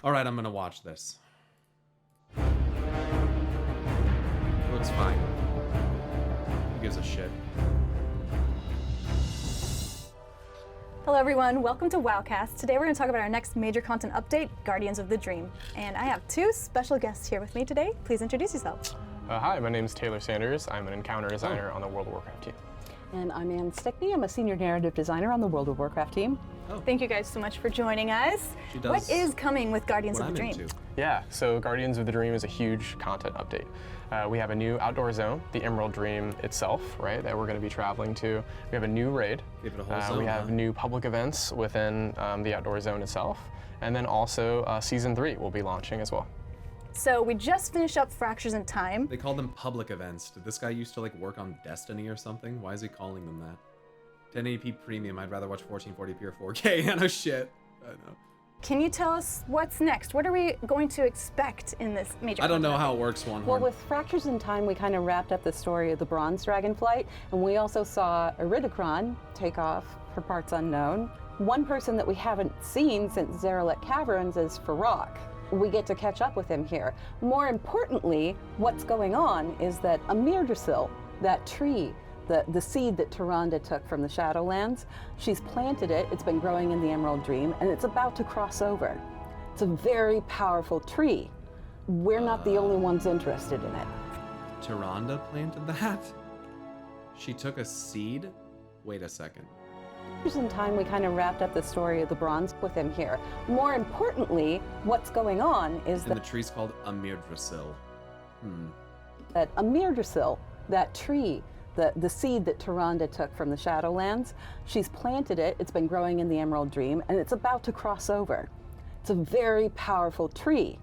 All right, I'm gonna watch this. Looks fine. Who gives a shit? Hello everyone, welcome to Wowcast. Today we're going to talk about our next major content update, Guardians of the Dream. And I have two special guests here with me today. Please introduce yourselves. Hi, my name is Taylor Sanders. I'm an encounter designer on the World of Warcraft team. And I'm Ann Stickney. I'm a senior narrative designer on the World of Warcraft team. Thank you guys so much for joining us. She does What is coming with Guardians of the Dream? Into. Yeah, so Guardians of the Dream is a huge content update. We have a new outdoor zone, the Emerald Dream itself, right, that we're going to be traveling to. We have a new raid. Give it a whole zone, we have new public events within the outdoor zone itself. And then also Season 3 will be launching as well. So we just finished up Fractures in Time. They call them public events. Did this guy used to like work on Destiny or something? Why is he calling them that? 1080p premium. I'd rather watch 1440p or 4K. Yeah, no shit. I know. Can you tell us what's next? What are we going to expect in this major I don't know content how it works, One Well, Horn. with Fractures in Time, we kind of wrapped up the story of the Bronze Dragon flight, and we also saw Iridikron take off for parts unknown. One person that we haven't seen since Zeralek Caverns is Fyrakk. We get to catch up with him here. More importantly, what's going on is that Amirdrasil, that tree, the seed that Tyrande took from the Shadowlands, she's planted it, it's been growing in the Emerald Dream, and it's about to cross over. It's a very powerful tree. We're not the only ones interested in it. Tyrande planted that? She took a seed? Wait a second. In time, we kind of wrapped up the story of the Bronze with him here. More importantly, what's going on is And the tree's called Amirdrasil. that Amirdrasil, that tree, the seed that Tyrande took from the Shadowlands, she's planted it, it's been growing in the Emerald Dream, and it's about to cross over. It's a very powerful tree.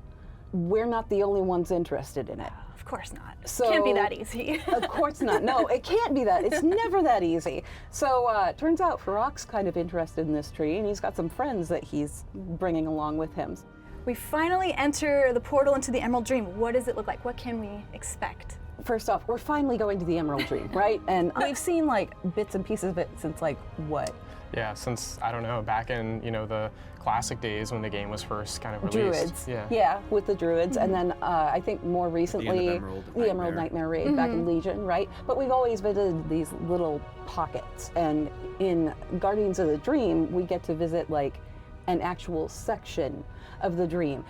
We're not the only ones interested in it. Of course not. So- Can't be that easy. Of course not. No, it can't be that. It's never that easy. So turns out Fyrakk's kind of interested in this tree, and he's got some friends that he's bringing along with him. We finally enter the portal into the Emerald Dream. What does it look like? What can we expect? First off, we're finally going to the Emerald Dream, right? And we've seen like bits and pieces of it since like what? Yeah, since, I don't know, back in, the classic days when the game was first kind of released. Druids. Yeah, with the Druids. And then I think more recently, Emerald the Emerald Nightmare raid back in Legion, right? But we've always visited these little pockets. And in Guardians of the Dream, we get to visit like an actual section of the dream.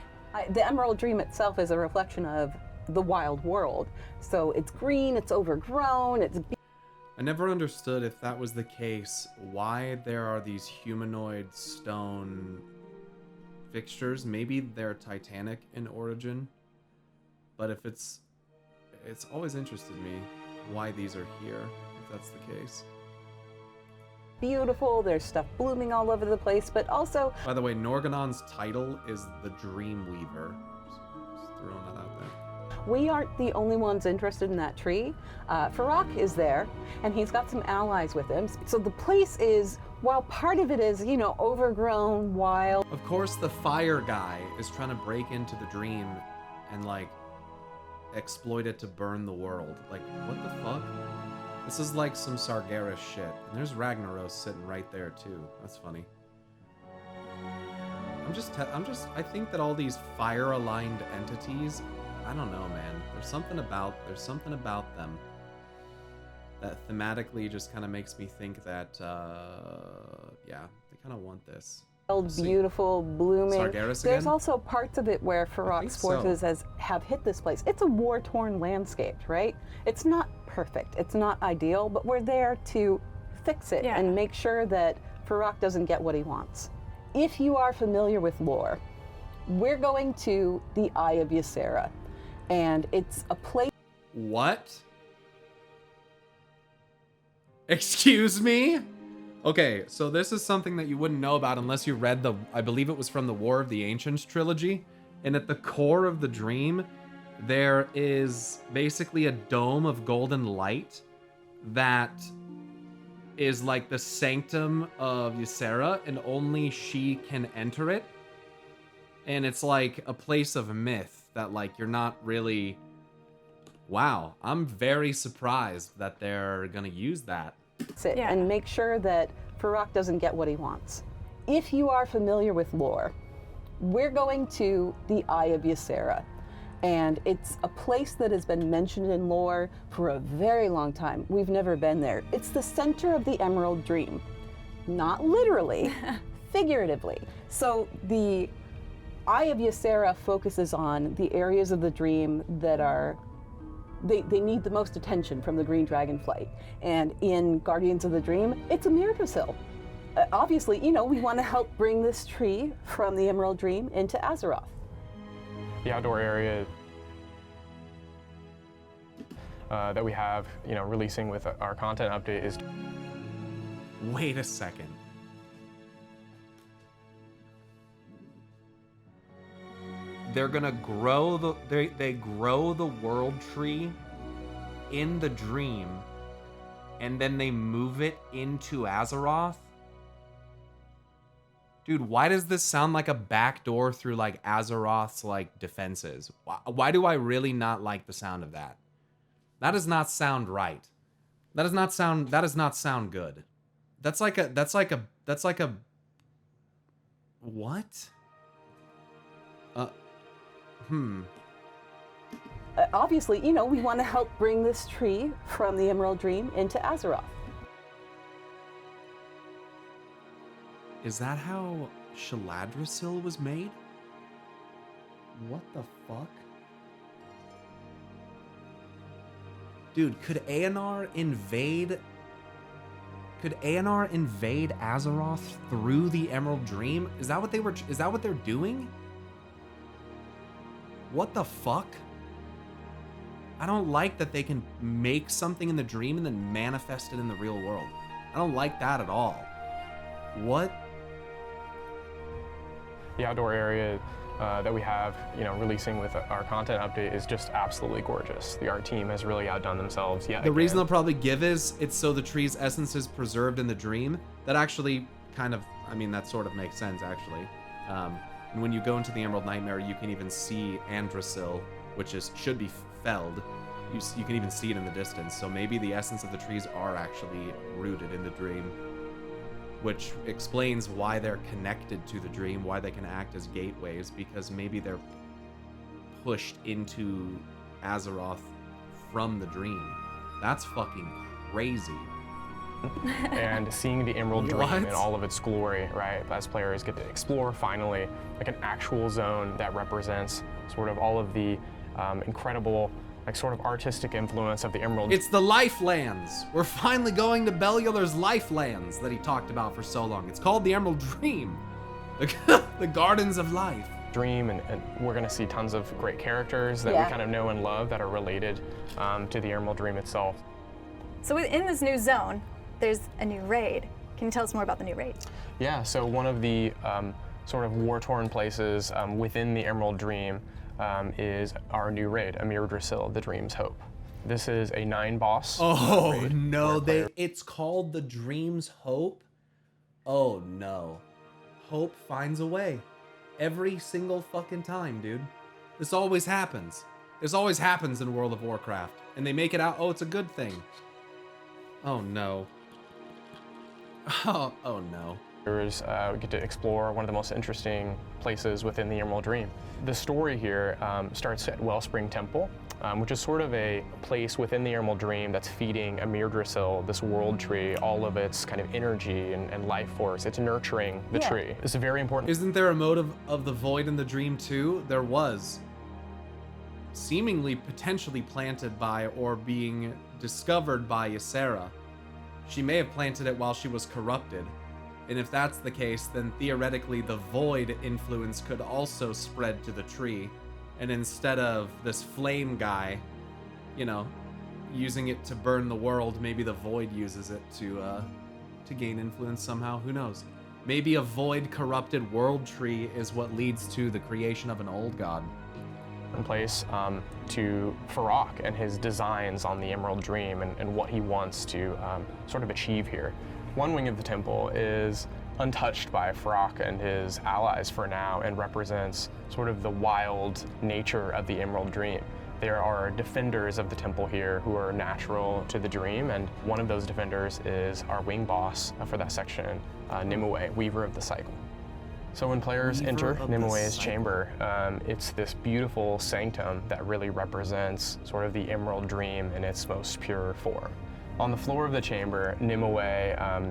The Emerald Dream itself is a reflection of the wild world. So it's green, it's overgrown, it's I never understood if that was the case, why there are these humanoid stone fixtures. Maybe they're Titanic in origin, but if it's always interested me why these are here, if that's the case. beautiful, there's stuff blooming all over the place, but also By the way, Norgannon's title is the Dreamweaver. Just throwing that out there. we aren't the only ones interested in that tree. Fyrakk is there, and he's got some allies with him. So the place is, while part of it is, overgrown, wild, Of course, the fire guy is trying to break into the dream and, like, exploit it to burn the world. Like, what the fuck? This is like some Sargeras shit. And there's Ragnaros sitting right there, too. That's funny. I think that all these fire-aligned entities, I don't know, man. There's something about them that thematically just kind of makes me think that, yeah, they kind of want this. beautiful, blooming. Sargeras There's again? also parts of it where Fyrakk's so. forces have hit this place. It's a war-torn landscape, right? It's not perfect, it's not ideal, but we're there to fix it Yeah. and make sure that Fyrakk doesn't get what he wants. If you are familiar with lore, we're going to the Eye of Ysera, and it's a place. What? Excuse me? Okay, so this is something that you wouldn't know about unless you read I believe it was from the War of the Ancients trilogy. And at the core of the dream, there is basically a dome of golden light that is like the sanctum of Ysera, and only she can enter it. And it's like a place of myth that, like, you're not really... Wow, I'm very surprised that they're gonna use that. It Yeah. and make sure that Fyrakk doesn't get what he wants. If you are familiar with lore, We're going to the Eye of Ysera, and it's a place that has been mentioned in lore for a very long time. We've never been there. It's the center of the Emerald Dream. Not literally, figuratively. So the Eye of Ysera focuses on the areas of the dream that are, they need the most attention from the green dragonflight. And in Guardians of the Dream, it's a Myrdrasil. Obviously, we want to help bring this tree from the Emerald Dream into Azeroth. The outdoor area that we have, releasing with our content update is. Wait a second. They're gonna grow they grow the world tree in the dream, and then they move it into Azeroth? Dude, why does this sound like a backdoor through like Azeroth's like defenses? Why do I really not like the sound of that? That does not sound right. That does not sound good. That's like a what? Obviously, we want to help bring this tree from the Emerald Dream into Azeroth. Is that how Shaladrisil was made? What the fuck? Dude, could Aenar invade Azeroth through the Emerald Dream? Is that what they're doing? What the fuck? I don't like that they can make something in the dream and then manifest it in the real world. I don't like that at all. What? The outdoor area that we have, releasing with our content update is just absolutely gorgeous. The art team has really outdone themselves yet The again. reason they'll probably give is it's so the tree's essence is preserved in the dream. That actually that sort of makes sense actually. And when you go into the Emerald Nightmare, you can even see Andrasil, which should be felled. You can even see it in the distance. So maybe the essence of the trees are actually rooted in the dream, which explains why they're connected to the dream, why they can act as gateways, because maybe they're pushed into Azeroth from the dream. That's fucking crazy. And seeing the Emerald Dream What? in all of its glory, right? As players get to explore finally, like an actual zone that represents sort of all of the incredible, like sort of artistic influence of the Emerald. It's the Lifelands. We're finally going to Bellular's Lifelands that he talked about for so long. It's called the Emerald Dream. The Gardens of Life. Dream, and we're going to see tons of great characters that we kind of know and love that are related to the Emerald Dream itself. So in this new zone, there's a new raid. Can you tell us more about the new raid? Yeah, so one of the sort of war-torn places within the Emerald Dream is our new raid, Amir Drasil, the Dream's Hope. This is a 9-boss. Oh raid no, where it's called the Dream's Hope? Oh no. Hope finds a way. Every single fucking time, dude. This always happens. This always happens in World of Warcraft. And they make it out, oh, it's a good thing. Oh no. Oh no. we get to explore one of the most interesting places within the Emerald Dream. The story here starts at Wellspring Temple, which is sort of a place within the Emerald Dream that's feeding Amir Drasil, this world tree, all of its kind of energy and life force. It's nurturing the tree. It's very important. Isn't there a motive of the void in the dream too? There was. Seemingly potentially planted by or being discovered by Ysera. She may have planted it while she was corrupted. And if that's the case, then theoretically the void influence could also spread to the tree. And instead of this flame guy, using it to burn the world, maybe the void uses it to gain influence somehow. Who knows? Maybe a void corrupted world tree is what leads to the creation of an old god. In place to Farak and his designs on the Emerald Dream and what he wants to sort of achieve here. One wing of the temple is untouched by Farak and his allies for now and represents sort of the wild nature of the Emerald Dream. There are defenders of the temple here who are natural to the dream, and one of those defenders is our wing boss for that section, Nimue, Weaver of the Cycle. So when players Weaver enter of the Nimue's cycle. chamber, it's this beautiful sanctum that really represents sort of the Emerald Dream in its most pure form. On the floor of the chamber, Nimue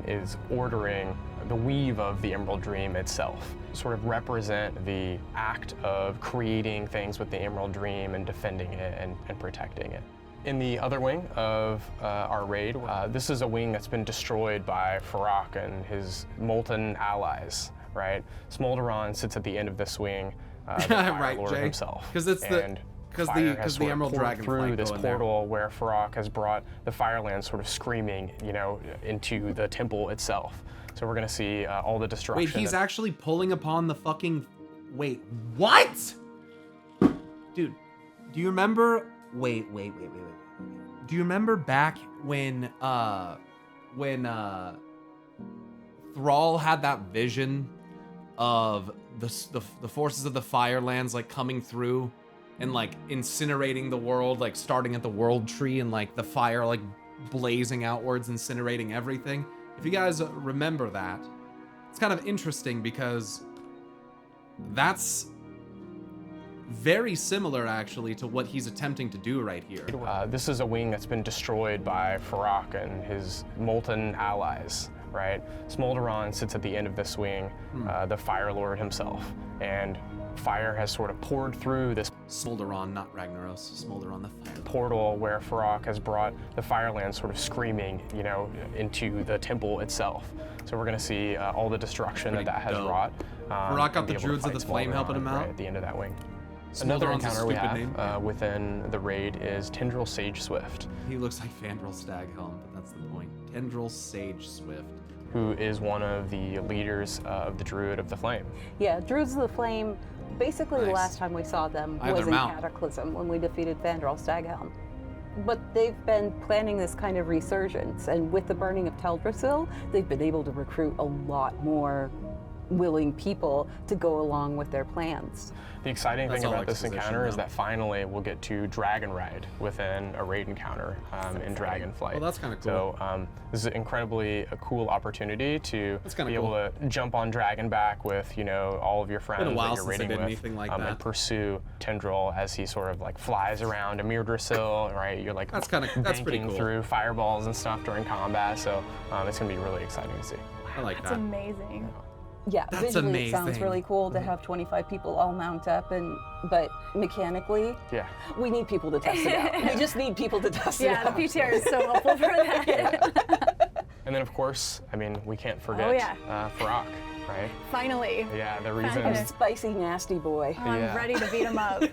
is ordering the weave of the Emerald Dream itself, sort of represent the act of creating things with the Emerald Dream and defending it and protecting it. In the other wing of our raid, this is a wing that's been destroyed by Farak and his molten allies, right? Smolderon sits at the end of this wing, the Fire Right, Lord Jay. himself. 'Cause it's the- And 'cause the- fire 'cause has the sort of Emerald poured Dragonflight through this go in there. portal where Farak has brought the Firelands sort of screaming, you know, into the temple itself. So we're gonna see all the destruction. Wait, he's actually pulling upon the fucking... Wait, what? Dude, do you remember... Wait. Do you remember back when Thrall had that vision of the forces of the Firelands like coming through and like incinerating the world, like starting at the world tree and like the fire like blazing outwards, incinerating everything? If you guys remember that, it's kind of interesting because that's very similar actually to what he's attempting to do right here. This is a wing that's been destroyed by Farak and his molten allies, right? Smolderon sits at the end of this wing, the Fire Lord himself, and fire has sort of poured through this Smolderon, not Ragnaros. Smolderon the Fire. portal where Farak has brought the Firelands sort of screaming, you know, into the temple itself. So we're gonna see all the destruction that Pretty has dope. wrought. Farak and got be the able to Druids of fight the Flame helping him Smolderon out? right at the end of that wing. Another Smolderon's a encounter we stupid have name. within the raid is Tendril Sage Swift, He looks like Fandral Staghelm, but that's the point. Tendril Sage Swift. who is one of the leaders of the Druid of the Flame. Yeah, Druids of the Flame, basically the Nice. last time we saw them I have was their in mount. Cataclysm when we defeated Fandral Staghelm. But they've been planning this kind of resurgence, and with the burning of Teldrassil, they've been able to recruit a lot more willing people to go along with their plans. The exciting That's thing all about this exposition, encounter is though. that finally we'll get to Dragon Ride within a raid encounter in Dragonflight. Well, that's kinda cool. So this is incredibly a cool opportunity to That's kinda be able to jump on Dragonback with, you know, all of your friends Been a while that you're since I raiding did with, anything like and that. pursue Tendril as he sort of like flies around Emirdrassil, right? You're like That's pretty banking cool. through fireballs and stuff during combat. So it's gonna be really exciting to see. I like That's that. amazing. Yeah, That's visually it sounds amazing. really cool to have 25 people all mount up, but mechanically, Yeah. we need people to test it out. We just need people to test it Yeah, out. the PTR is so helpful for that. And then of course, I mean, we can't forget Oh, yeah. Farak, right? Finally. Yeah, the reason Finally. Spicy, nasty boy. Oh, I'm Yeah. ready to beat him up.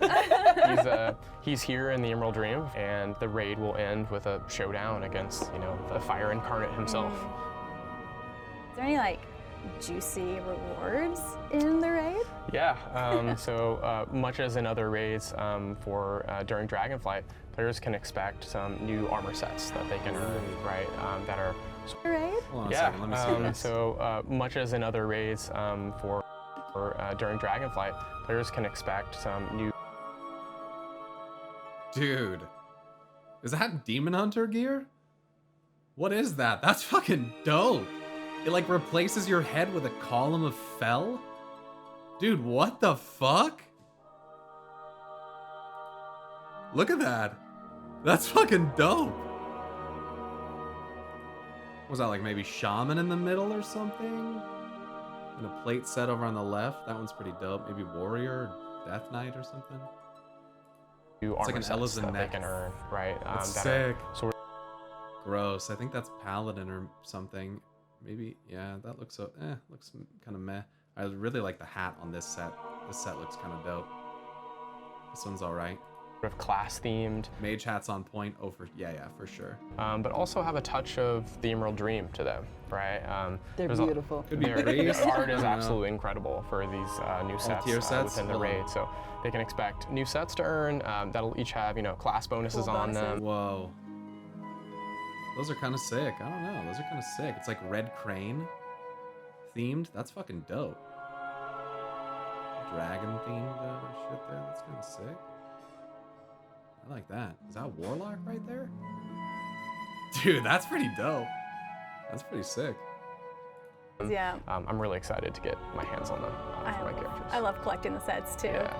he's here in the Emerald Dream, and the raid will end with a showdown against, you know, the Fire Incarnate himself. Is there any like juicy rewards in the raid? Yeah. So much as in other raids, during Dragonflight, players can expect some new armor sets that they can earn, right? That are The raid? Hold on a yeah. second, let me see this. So much as in other raids, during Dragonflight, players can expect some new. Dude, is that Demon Hunter gear? What is that? That's fucking dope. It like replaces your head with a column of fel? Dude, what the fuck? Look at that. That's fucking dope. Was that like maybe Shaman in the middle or something? And a plate set over on the left. That one's pretty dope. Maybe Warrior or Death Knight or something. New It's like armor an sets Elysian that they neck. can earn, right? That's that are sick. sort Gross. I think that's Paladin or something. Maybe, yeah, that looks so, looks kind of meh. I really like the hat on this set. This set looks kind of dope. This one's all right. of class themed, Mage hat's on point. Oh, yeah, for sure. but also have a touch of the Emerald Dream to them, right? They're there's beautiful. Could be The priest. art is I don't know. absolutely incredible for these new sets, tier sets? within the Hold on. raid. So they can expect new sets to earn that'll each have, you know, class bonuses Cool on bonuses. them. Whoa. Those are kind of sick. I don't know. Those are kind of sick. It's like Red Crane themed. That's fucking dope. Dragon themed shit there. That's kind of sick. I like that. Is that Warlock right there? Dude, that's pretty dope. That's pretty sick. Yeah. I'm really excited to get my hands on them for my characters. I love collecting the sets too. Yeah.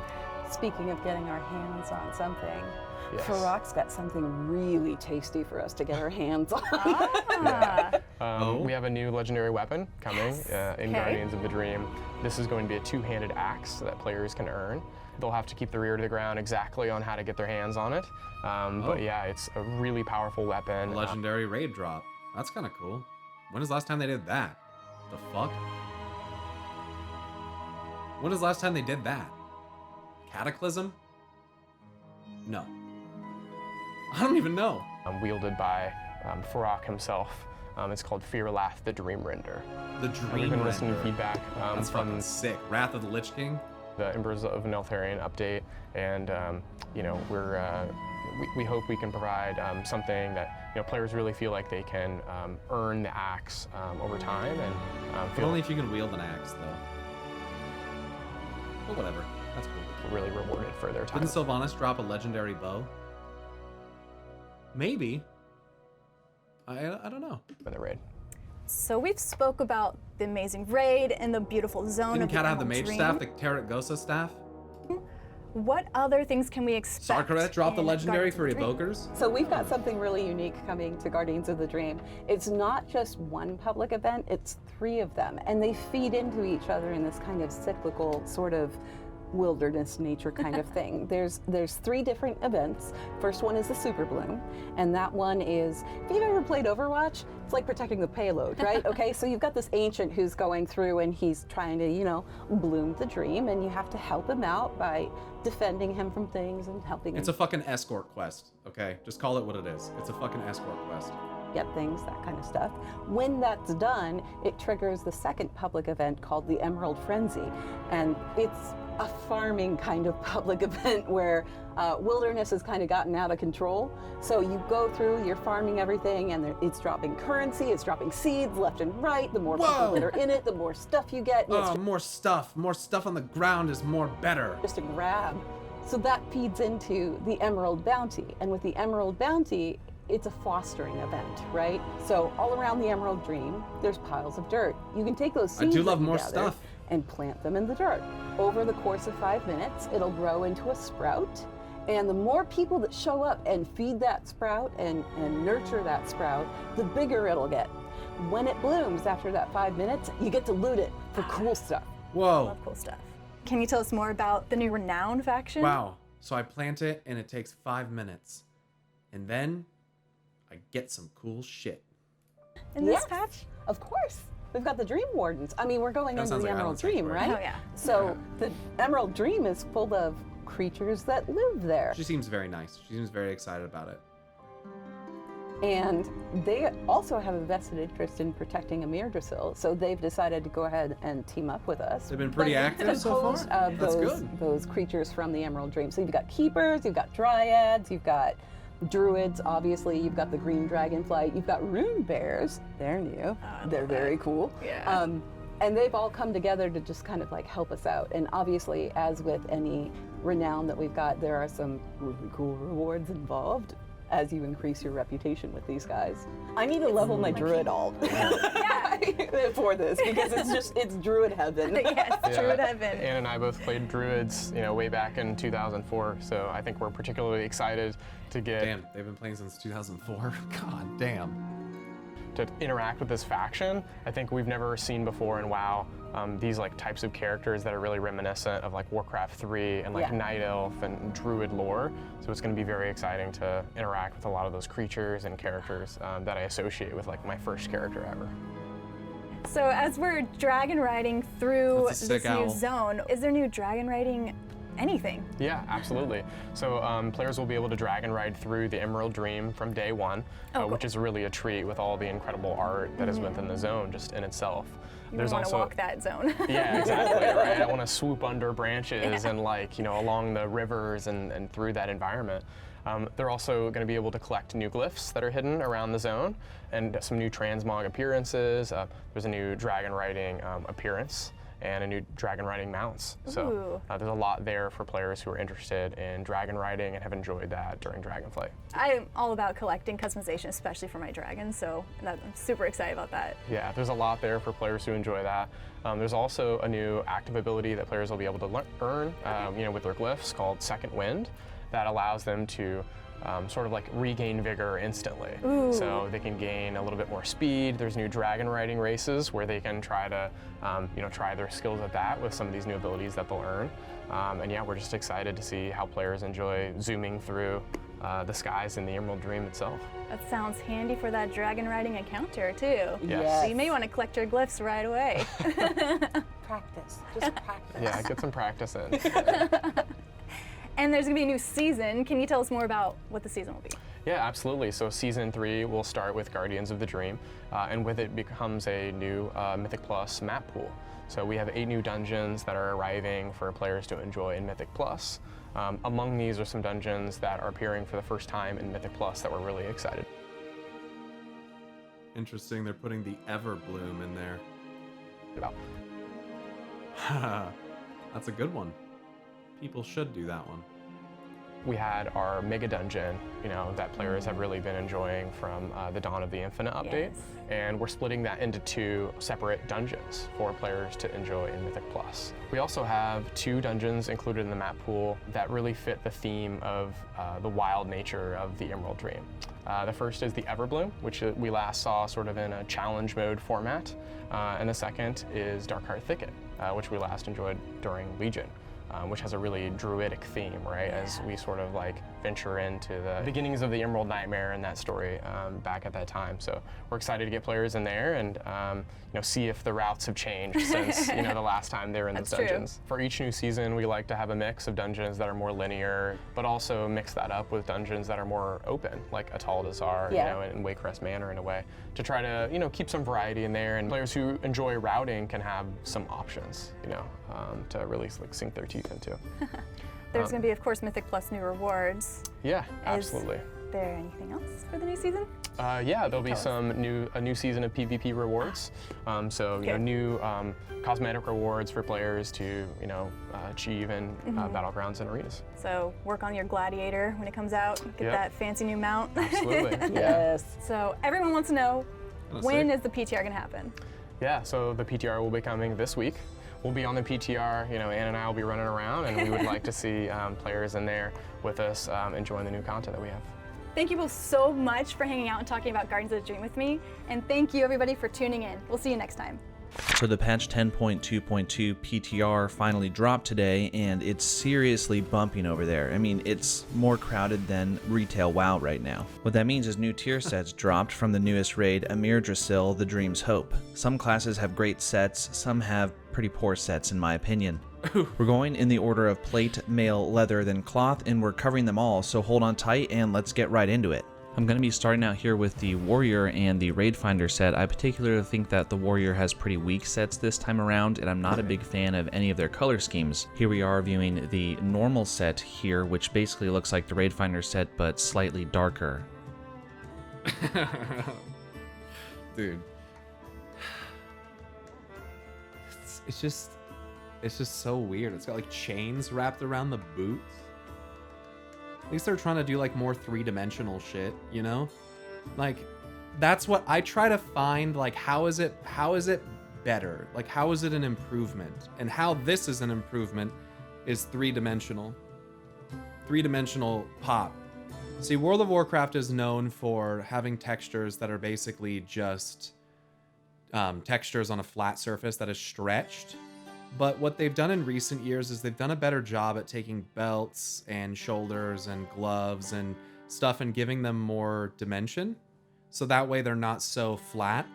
Speaking of getting our hands on something, Yes. Farok's got something really tasty for us to get our hands on. We have a new legendary weapon coming in Guardians of the Dream. This is going to be a two-handed axe that players can earn. They'll have to keep their ear to the ground exactly on how to get their hands on it. But yeah, it's a really powerful weapon. Legendary raid drop. That's kind of cool. When was the last time they did that? The fuck? When was the last time they did that? Cataclysm? No. I don't even know. Wielded by Farok himself. It's called Fear Lath the Dream Render. The Dream We've been listening to Render. feedback That's from fucking sick. Wrath of the Lich King. the Embers of Neltharion update, and you know, we hope we can provide something that, you know, players really feel like they can earn the axe over time, and But feel only if you can wield an axe, though. But whatever. That's cool. really rewarded for their time. Didn't Sylvanas drop a legendary bow? Maybe. I don't know. in the raid. So we've spoke about the amazing raid and the beautiful zone Didn't of Cat the have the Emerald mage Dream. staff, the Tarot-Gosa staff? What other things can we expect? Sarkaret dropped the in legendary Guardians for of the Dream? evokers? So we've got something really unique coming to Guardians of the Dream. It's not just one public event, it's 3 of them. And they feed into each other in this kind of cyclical sort of wilderness nature kind of thing. There's 3 different events. First one is the Super Bloom, and that one is, if you've ever played Overwatch, it's like protecting the payload, right? Okay, so you've got this ancient who's going through and he's trying to, you know, bloom the dream, and you have to help him out by defending him from things and helping It's him a fucking escort quest, okay? Just call it what it is. It's a fucking escort quest. get things, that kind of stuff. When that's done, it triggers the second public event called the Emerald Frenzy, and it's a farming kind of public event where wilderness has kind of gotten out of control. So you go through, you're farming everything, and it's dropping currency, it's dropping seeds left and right. The more people Whoa! that are in it, the more stuff you get. And it's Oh, more stuff. More stuff on the ground is more better. just a grab. So that feeds into the Emerald Bounty. And with the Emerald Bounty, it's a fostering event, right? So all around the Emerald Dream, there's piles of dirt. You can take those I seeds do love that you more gather stuff. and plant them in the dirt. Over the course of 5 minutes, it'll grow into a sprout. And the more people that show up and feed that sprout and nurture that sprout, the bigger it'll get. When it blooms after that 5 minutes, you get to loot it for cool stuff. Whoa. Love cool stuff. Can you tell us more about the new Renown faction? Wow. So I plant it and it takes 5 minutes. And then I get some cool shit. In this Yes, patch? Of course. We've got the Dream Wardens. I mean, we're going That into sounds the like Emerald Islands Dream, Sanctuary. right? Oh, yeah. So the Emerald Dream is full of creatures that live there. She seems very nice. She seems very excited about it. And they also have a vested interest in protecting Amir Drasil, so they've decided to go ahead and team up with us. They've been pretty But active so far? composed of That's those, good. those creatures from the Emerald Dream. So you've got keepers, you've got dryads, you've got druids, obviously, you've got the green dragonfly, you've got rune bears. They're new. They're very cool. Yeah. And they've all come together to just kind of like help us out. And obviously, as with any renown that we've got, there are some really cool rewards involved as you increase your reputation with these guys. I need to level my druid alt for this because it's druid heaven. Yes, Druid Heaven. Anne and I both played druids, you know, way back in 2004. So I think we're particularly excited to get Damn, they've been playing since 2004. God damn. to interact with this faction. I think we've never seen before in WoW these like types of characters that are really reminiscent of like Warcraft 3 and like Yeah. Night Elf and Druid lore. So it's going to be very exciting to interact with a lot of those creatures and characters that I associate with like my first character ever. So as we're dragon riding through That's a this sick new owl. zone, is there new dragon riding anything? Yeah, absolutely. So players will be able to dragon ride through the Emerald Dream from day one, which is really a treat with all the incredible art that is within the zone just in itself. You want to walk that zone. Yeah, exactly, right. I want to swoop under branches and like, you know, along the rivers and through that environment. They're also going to be able to collect new glyphs that are hidden around the zone and some new transmog appearances. There's a new dragon riding appearance and a new dragon riding mounts. So Ooh. there's a lot there for players who are interested in dragon riding and have enjoyed that during Dragonflight. I'm all about collecting customization, especially for my dragons, so I'm super excited about that. Yeah, there's a lot there for players who enjoy that. There's also a new active ability that players will be able to earn, with their glyphs called Second Wind, that allows them to sort of like regain vigor instantly. Ooh. So they can gain a little bit more speed. There's new dragon riding races where they can try to, try their skills at that with some of these new abilities that they'll earn. And yeah, we're just excited to see how players enjoy zooming through the skies in the Emerald Dream itself. That sounds handy for that dragon riding encounter too. Yes. So you may want to collect your glyphs right away. Practice, just practice. Yeah, get some practice in. And there's gonna be a new season. Can you tell us more about what the season will be? Yeah, absolutely. So Season 3 will start with Guardians of the Dream, and with it becomes a new Mythic Plus map pool. So we have 8 new dungeons that are arriving for players to enjoy in Mythic Plus. Among these are some dungeons that are appearing for the first time in Mythic Plus that we're really excited Interesting, they're putting the Everbloom in there. about. That's a good one. People should do that one. We had our mega dungeon, that players have really been enjoying from the Dawn of the Infinite update. Yes. And we're splitting that into 2 separate dungeons for players to enjoy in Mythic Plus. We also have 2 dungeons included in the map pool that really fit the theme of the wild nature of the Emerald Dream. The first is the Everbloom, which we last saw sort of in a challenge mode format. And the second is Darkheart Thicket, which we last enjoyed during Legion. Which has a really druidic theme, right? As we sort of like venture into the beginnings of the Emerald Nightmare and that story back at that time. So we're excited to get players in there and see if the routes have changed since the last time they were in those dungeons. For each new season, we like to have a mix of dungeons that are more linear, but also mix that up with dungeons that are more open, like Atal Dazar, and Waycrest Manor in a way, to try to keep some variety in there. And players who enjoy routing can have some options, to really like sink their teeth into. There's going to be, of course, Mythic Plus new rewards. Yeah, absolutely. Is there anything else for the new season? Yeah, there'll be a new season of PvP rewards. New cosmetic rewards for players to achieve in battlegrounds and arenas. So work on your gladiator when it comes out. Get that fancy new mount. Absolutely. Yes. So everyone wants to know, when sick. is the PTR going to happen? Yeah, so the PTR will be coming this week. We'll be on the PTR, Ann and I will be running around, and we would like to see players in there with us enjoying the new content that we have. Thank you both so much for hanging out and talking about Guardians of the Dream with me. And thank you everybody for tuning in. We'll see you next time. So the patch 10.2.2 PTR finally dropped today, and it's seriously bumping over there. I mean, it's more crowded than retail WoW right now. What that means is new tier sets dropped from the newest raid, Amir Drasil, the Dream's Hope. Some classes have great sets, some have pretty poor sets in my opinion. We're going in the order of plate, mail, leather, then cloth, and we're covering them all, so hold on tight and let's get right into it. I'm going to be starting out here with the Warrior and the Raid Finder set. I particularly think that the Warrior has pretty weak sets this time around, and I'm not a big fan of any of their color schemes. Here we are viewing the normal set here, which basically looks like the Raid Finder set, but slightly darker. Dude. It's just so weird. It's got like chains wrapped around the boots. At least they're trying to do like more 3-dimensional shit, Like that's what I try to find, like how is it better? Like how is it an improvement? And how this is an improvement is 3-dimensional. 3-dimensional pop. See, World of Warcraft is known for having textures that are basically just textures on a flat surface that is stretched. But what they've done in recent years is they've done a better job at taking belts and shoulders and gloves and stuff and giving them more dimension. So that way they're not so flat.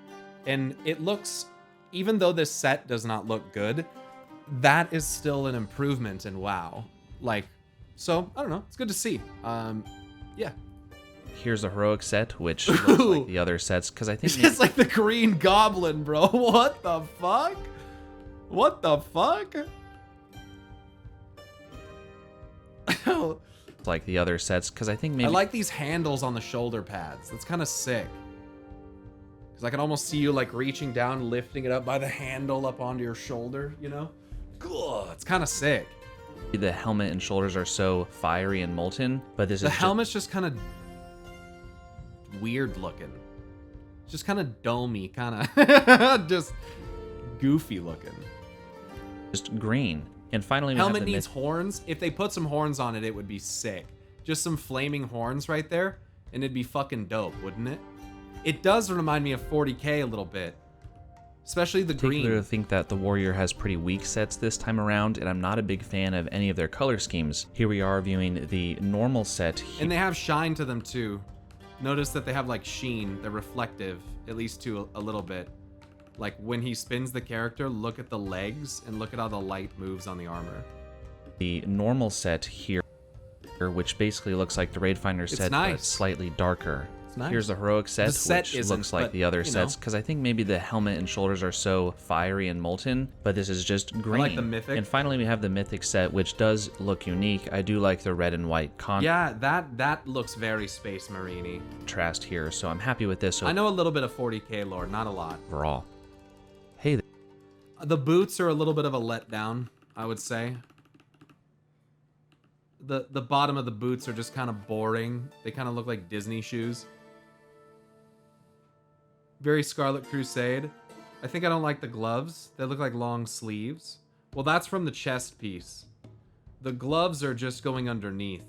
And it looks, even though this set does not look good, that is still an improvement in WoW. Like, so, I don't know. It's good to see. Yeah. Here's a heroic set, which looks like the other sets, because I think it's just like the Green Goblin, bro. What the fuck? What the fuck? like the other sets, because I think maybe I like these handles on the shoulder pads. That's kind of sick. Because I can almost see you like reaching down, lifting it up by the handle up onto your shoulder, you know? Cool. It's kind of sick. The helmet and shoulders are so fiery and molten, but this The is helmet's just kind of weird looking. It's just kind of domey, kind of just goofy looking. just green. And finally, we Helmet have the needs horns. If they put some horns on it, it would be sick. Just some flaming horns right there, and it'd be fucking dope, wouldn't it? It does remind me of 40K a little bit. Especially the green. I think that the Warrior has pretty weak sets this time around, and I'm not a big fan of any of their color schemes. Here we are viewing the normal set. And they have shine to them too. Notice that they have like sheen. They're reflective, at least to a little bit. Like when he spins the character, look at the legs and look at how the light moves on the armor. The normal set here, which basically looks like the Raid Finder set, nice. but slightly darker. Nice. Here's the heroic set, The set which isn't, looks like but, the other you sets, know. because I think maybe the helmet and shoulders are so fiery and molten, but this is just green. like the mythic. And finally, we have the mythic set, which does look unique. I do like the red and white Yeah, that looks very Space Marine-y. contrast here, so I'm happy with this I know a little bit of 40K lore, not a lot. overall. Hey, The boots are a little bit of a letdown, I would say. The bottom of the boots are just kind of boring. They kind of look like Disney shoes. Very Scarlet Crusade. I think I don't like the gloves. They look like long sleeves. Well, that's from the chest piece. The gloves are just going underneath.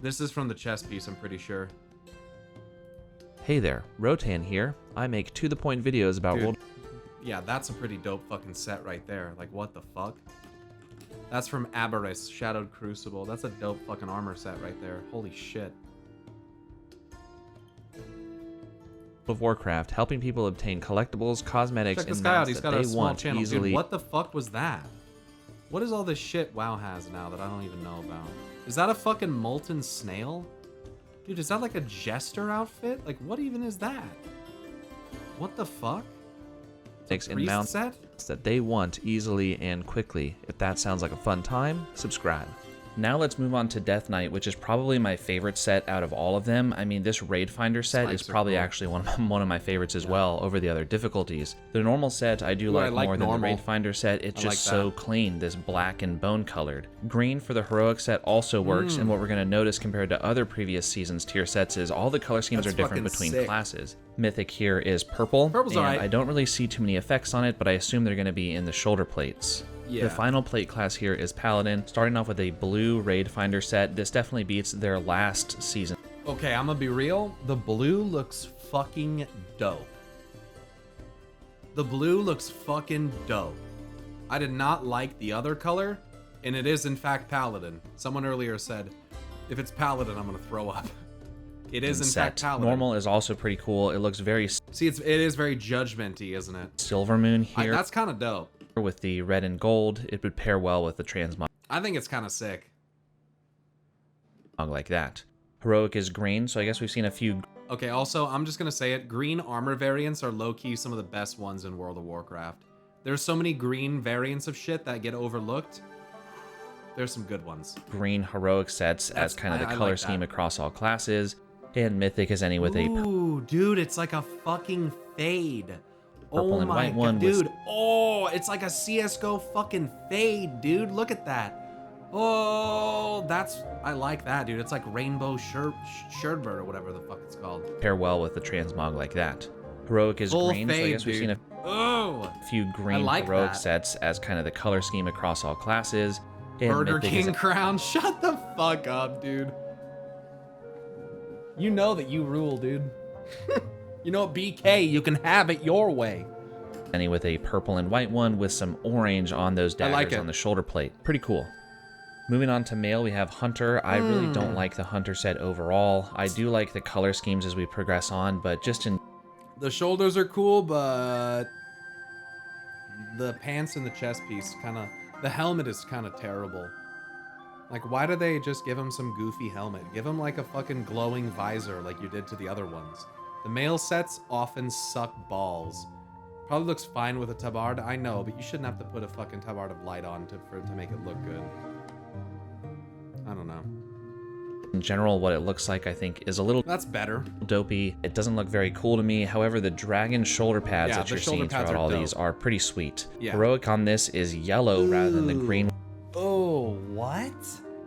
This is from the chest piece, I'm pretty sure. hey there, Rotan here. I make to-the-point videos about Dude, World yeah, that's a pretty dope fucking set right there. Like, what the fuck? That's from Aberys, Shadowed Crucible. That's a dope fucking armor set right there. Holy shit. of Warcraft, helping people obtain collectibles, cosmetics, Check this and guy out. mounts He's that got a they small want channel. easily. Dude, what the fuck was that? What is all this shit WoW has now that I don't even know about? Is that a fucking molten snail? Dude, is that like a jester outfit? Like, what even is that? What the fuck? and Priest mounts set? that they want easily and quickly. If that sounds like a fun time, subscribe. Now let's move on to Death Knight, which is probably my favorite set out of all of them. I mean, this Raid Finder set Spikes is are probably cool. actually one of my favorites as well over the other difficulties. The normal set I do Ooh, I like like more than the normal. Raid Finder set. It's I just like so that. clean, this black and bone colored. Green for the heroic set also works, and what we're going to notice compared to other previous seasons tier sets is all the color schemes That's are different fucking between sick. classes. Mythic here is purple, Purple's and alright. I don't really see too many effects on it, but I assume they're going to be in the shoulder plates. Yeah. The final plate class here is Paladin, starting off with a blue Raid Finder set. This definitely beats their last season. Okay, I'm gonna be real. The blue looks fucking dope. The blue looks fucking dope. I did not like the other color, and it is in fact Paladin. Someone earlier said, if it's Paladin, I'm gonna throw up. It is in fact set. Paladin. Normal is also pretty cool. It looks very See, it is very judgmenty, isn't it? Silver Moon here That's kind of dope. with the red and gold. It would pair well with the transmog I think it's kind of sick. like that. Heroic is green, so I guess we've seen a few Okay, also, I'm just gonna say it. Green armor variants are low-key some of the best ones in World of Warcraft. There's so many green variants of shit that get overlooked. There's some good ones. green heroic sets as kind of the I color like that. scheme across all classes. And Mythic is any with a Ooh, dude, it's like a fucking fade. Purple Oh and my white god, one with- dude. Oh, it's like a CS:GO fucking fade, dude. Look at that. Oh, I like that, dude. It's like Rainbow Sherbert or whatever the fuck it's called. pair well with the transmog like that. Heroic is Full green, so I fade, guess we've dude. seen Oh, a few green like heroic that. sets as kind of the color scheme across all classes. And Burger Mythic is King crown. Shut the fuck up, dude. You know that you rule, dude. You know, BK, you can have it your way. any with a purple and white one with some orange on those I daggers like it. on the shoulder plate. Pretty cool. Moving on to male, we have Hunter. I really Hmm. don't like the Hunter set overall. I do like the color schemes as we progress on, but just in The shoulders are cool, but the pants and the chest piece the helmet is kind of terrible. Like, why do they just give him some goofy helmet? Give him like a fucking glowing visor like you did to the other ones. The male sets often suck balls. Probably looks fine with a tabard, I know, but you shouldn't have to put a fucking tabard of light on for it to make it look good. I don't know. In general, what it looks like, I think, is a little That's better. dopey. It doesn't look very cool to me. However, the dragon shoulder pads Yeah, that the you're shoulder seeing pads throughout are all dope. these are pretty sweet. Yeah. Heroic on this is yellow rather than the green. Oh, what?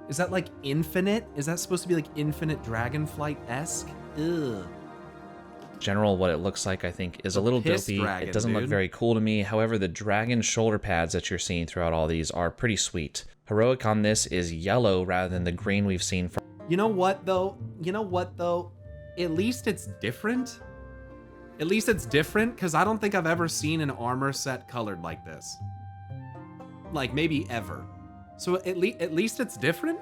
Is that like infinite? Is that supposed to be like infinite Dragonflight-esque? Ugh. General, what it looks like, I think, is a The little piss dopey. dragon, It doesn't look dude. very cool to me. However, the dragon shoulder pads that you're seeing throughout all these are pretty sweet. Heroic on this is yellow rather than the green we've seen from You know what, though? At least it's different. At least it's different, because I don't think I've ever seen an armor set colored like this. Like, maybe ever. So at least it's different?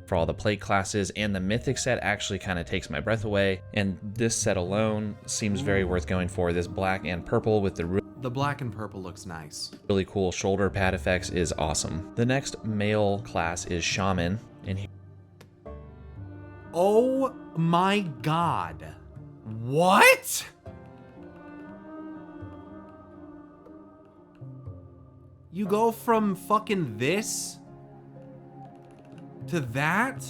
for all the plate classes, and the mythic set actually kind of takes my breath away, and this set alone seems very worth going for. This black and purple with the The black and purple looks nice. really cool shoulder pad effects is awesome. The next male class is Shaman, and Oh my god. What? You go from fucking this to that?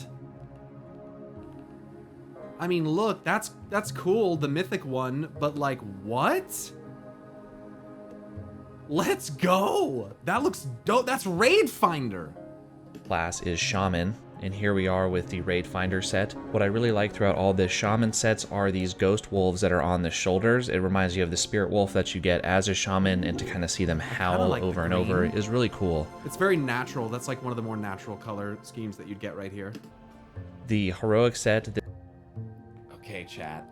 I mean, look, that's cool, the mythic one, but like, what? Let's go. That looks dope. That's Raid Finder. class is Shaman, and here we are with the Raid Finder set. What I really like throughout all the Shaman sets are these ghost wolves that are on the shoulders. It reminds you of the spirit wolf that you get as a shaman, and to kind of see them howl like over the and over green. is really cool. It's very natural. That's like one of the more natural color schemes that you'd get right here. The heroic set, Okay, chat.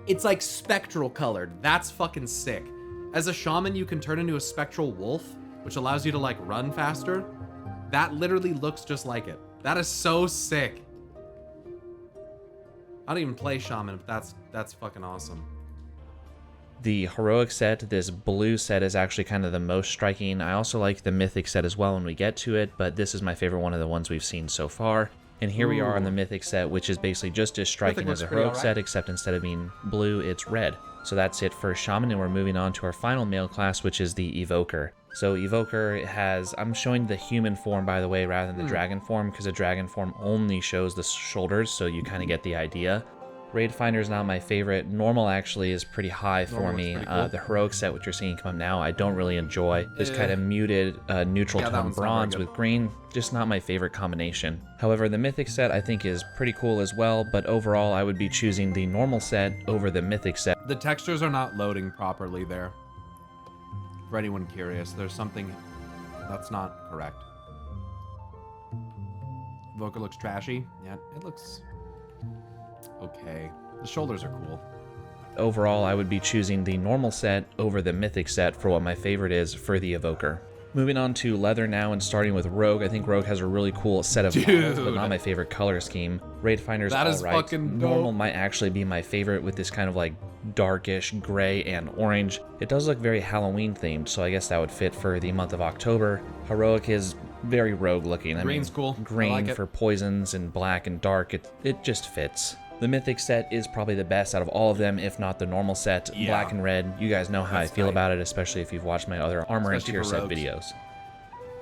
It's like spectral colored. That's fucking sick. As a shaman, you can turn into a spectral wolf, which allows you to like run faster. That literally looks just like it. That is so sick. I don't even play shaman, but that's fucking awesome. the heroic set, this blue set is actually kind of the most striking. I also like the mythic set as well when we get to it, but this is my favorite one of the ones we've seen so far. And here we are on the mythic set, which is basically just as striking Mythic as a looks pretty heroic alright. set, except instead of being blue, it's red. So that's it for Shaman, and we're moving on to our final male class, which is the Evoker. So Evoker has, I'm showing the human form, by the way, rather than the dragon form, because the dragon form only shows the shoulders, so you kind of get the idea. Raid Finder is not my favorite. Normal actually is pretty high for Normal me. looks pretty cool. The heroic set, which you're seeing come up now, I don't really enjoy. This kind of muted neutral Yeah, that tone one's not very bronze good. with green, just not my favorite combination. However, the mythic set I think is pretty cool as well, but overall I would be choosing the normal set over the mythic set. The textures are not loading properly there. For anyone curious, there's something that's not correct. Evoker looks trashy. Yeah, it looks okay. The shoulders are cool. Overall, I would be choosing the normal set over the mythic set for what my favorite is for the Evoker. Moving on to leather now and starting with Rogue. I think Rogue has a really cool set of models, but Dude. not my favorite color scheme. Raid Finder's That is all right. fucking dope. Normal might actually be my favorite with this kind of like darkish gray and orange. It does look very Halloween themed, so I guess that would fit for the month of October. Heroic is very Rogue looking. I Green's mean, cool. I Green like it. for poisons and black and dark. It just fits. The mythic set is probably the best out of all of them, if not the normal set. Yeah. Black and red, you guys know how That's I feel tight. about it, especially if you've watched my other armor Especially and tier for set rogues. videos.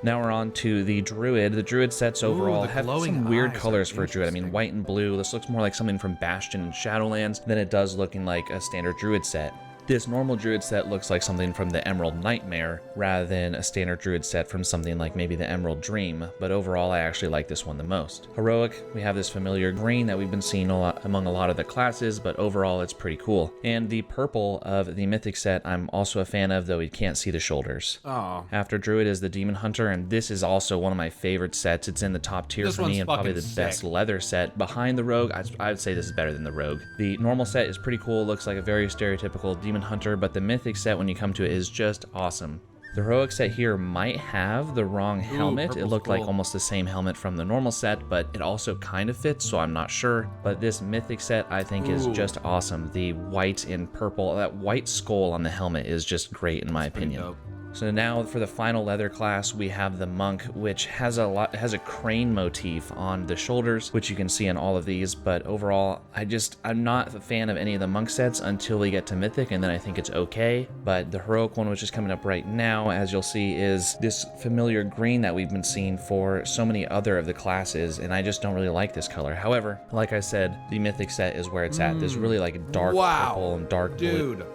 Now we're on to the druid. The druid sets overall the have glowing some weird eyes are colors for a druid. I mean, interesting. white and blue. This looks more like something from Bastion and Shadowlands than it does looking like a standard druid set. This normal druid set looks like something from the Emerald Nightmare rather than a standard druid set from something like maybe the Emerald Dream, but overall I actually like this one the most. Heroic, we have this familiar green that we've been seeing a lot among a lot of the classes, but overall it's pretty cool. And the purple of the mythic set I'm also a fan of, though we can't see the shoulders. Oh, After Druid is the Demon Hunter, and this is also one of my favorite sets. It's in the top tier This for me one's and probably fucking the best sick. leather set. Behind the Rogue, I would say this is better than the Rogue. The normal set is pretty cool, looks like a very stereotypical Demon Hunter, but the mythic set, when you come to it, is just awesome. The heroic set here might have the wrong helmet. It purple's looked like cool. almost the same helmet from the normal set, but it also kind of fits, so I'm not sure. But this mythic set I think is Ooh. just awesome. The white and purple, that white skull on the helmet is just great in my pretty opinion. dope. So now for the final leather class, we have the monk, which has a crane motif on the shoulders, which you can see in all of these. But overall, I'm not a fan of any of the monk sets until we get to mythic, and then I think it's okay. But the heroic one, which is coming up right now, as you'll see, is this familiar green that we've been seeing for so many other of the classes, and I just don't really like this color. However, like I said, the mythic set is where it's at. This really like dark purple and dark blue. Dude.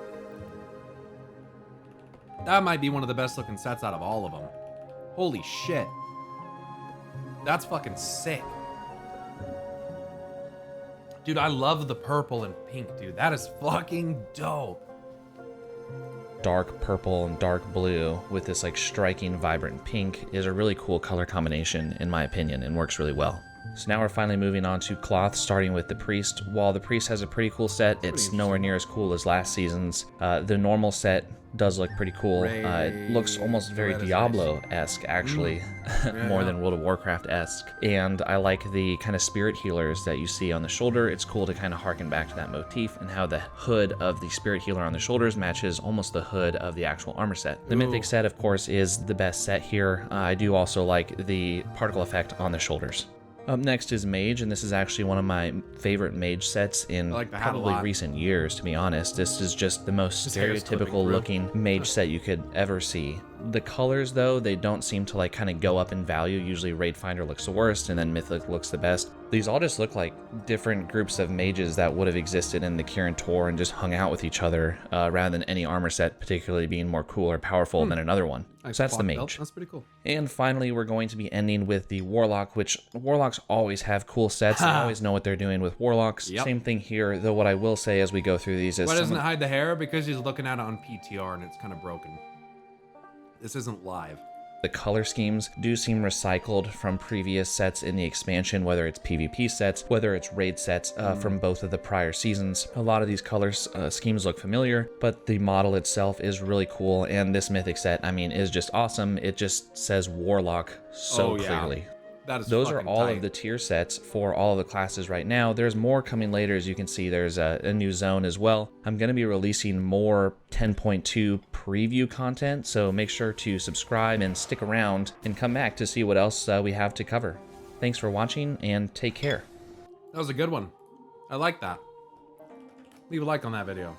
That might be one of the best looking sets out of all of them. Holy shit. That's fucking sick. Dude, I love the purple and pink, dude. That is fucking dope. Dark purple and dark blue with this like striking vibrant pink is a really cool color combination in my opinion, and works really well. So now we're finally moving on to cloth, starting with the priest. While the priest has a pretty cool set, it's nowhere near as cool as last season's. The normal set does look pretty cool. It looks almost very Diablo-esque, actually, more than World of Warcraft-esque. And I like the kind of spirit healers that you see on the shoulder. It's cool to kind of harken back to that motif, and how the hood of the spirit healer on the shoulders matches almost the hood of the actual armor set. The mythic set, of course, is the best set here. I do also like the particle effect on the shoulders. Up next is Mage, and this is actually one of my favorite Mage sets in probably recent years, to be honest. This is just the most stereotypical looking Mage set you could ever see. The colors, though, they don't seem to like kind of go up in value. Usually Raid Finder looks the worst, and then Mythic looks the best. These all just look like different groups of mages that would have existed in the Kirin Tor and just hung out with each other, rather than any armor set particularly being more cool or powerful than another one. So that's the Mage. That's pretty cool. And finally, we're going to be ending with the Warlock, which Warlocks always have cool sets. They always know what they're doing with Warlocks. Same thing here, though what I will say as we go through these is... Why doesn't it hide the hair? Because he's looking at it on PTR and it's kind of broken. This isn't live. The color schemes do seem recycled from previous sets in the expansion, whether it's PvP sets, whether it's raid sets from both of the prior seasons. A lot of these color schemes look familiar, but the model itself is really cool, and this mythic set, I mean, is just awesome. It just says Warlock so clearly. Those are all of the tier sets for all of the classes right now. There's more coming later. As you can see, there's a new zone as well. I'm going to be releasing more 10.2 preview content, so make sure to subscribe and stick around and come back to see what else we have to cover. Thanks for watching, and take care. That was a good one. I like that. Leave a like on that video.